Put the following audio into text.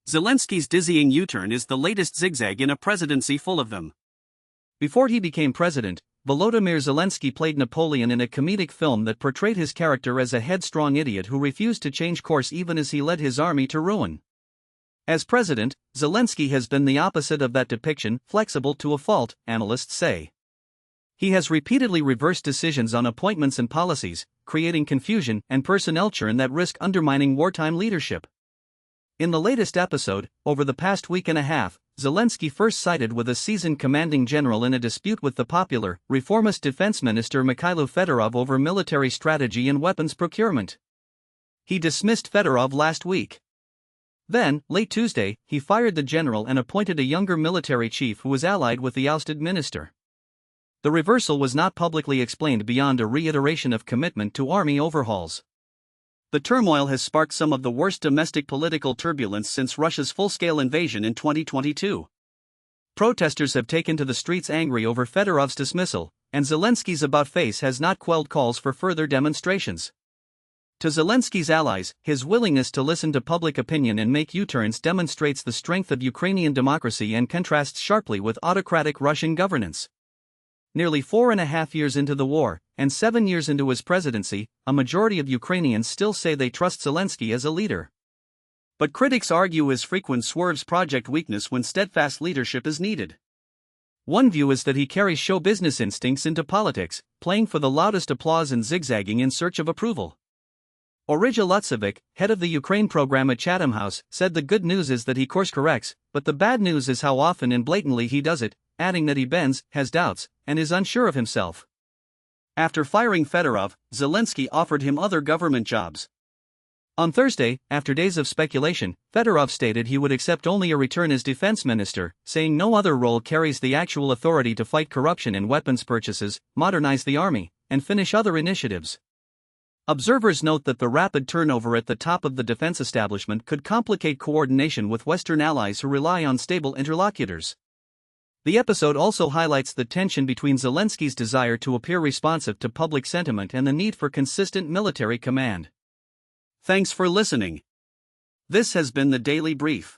Zelensky's dizzying U-turn is the latest zigzag in a presidency full of them. Before he became president, Volodymyr Zelensky played Napoleon in a comedic film that portrayed his character as a headstrong idiot who refused to change course even as he led his army to ruin. As president, Zelensky has been the opposite of that depiction, flexible to a fault, analysts say. He has repeatedly reversed decisions on appointments and policies, creating confusion and personnel churn that risk undermining wartime leadership. In the latest episode, over the past week and a half, Zelensky first sided with a seasoned commanding general in a dispute with the popular, reformist defense minister Mikhailo Fedorov over military strategy and weapons procurement. He dismissed Fedorov last week. Then, late Tuesday, he fired the general and appointed a younger military chief who was allied with the ousted minister. The reversal was not publicly explained beyond a reiteration of commitment to army overhauls. The turmoil has sparked some of the worst domestic political turbulence since Russia's full-scale invasion in 2022. Protesters have taken to the streets angry over Fedorov's dismissal, and Zelensky's about-face has not quelled calls for further demonstrations. To Zelensky's allies, his willingness to listen to public opinion and make U-turns demonstrates the strength of Ukrainian democracy and contrasts sharply with autocratic Russian governance. Nearly 4.5 years into the war, and 7 years into his presidency, a majority of Ukrainians still say they trust Zelensky as a leader. But critics argue his frequent swerves project weakness when steadfast leadership is needed. One view is that he carries show business instincts into politics, playing for the loudest applause and zigzagging in search of approval. Orija Lutsevic, head of the Ukraine program at Chatham House, said the good news is that he course corrects, but the bad news is how often and blatantly he does it, adding that he bends, has doubts, and is unsure of himself. After firing Fedorov, Zelensky offered him other government jobs. On Thursday, after days of speculation, Fedorov stated he would accept only a return as defense minister, saying no other role carries the actual authority to fight corruption in weapons purchases, modernize the army, and finish other initiatives. Observers note that the rapid turnover at the top of the defense establishment could complicate coordination with Western allies who rely on stable interlocutors. The episode also highlights the tension between Zelensky's desire to appear responsive to public sentiment and the need for consistent military command. Thanks for listening. This has been the Daily Brief.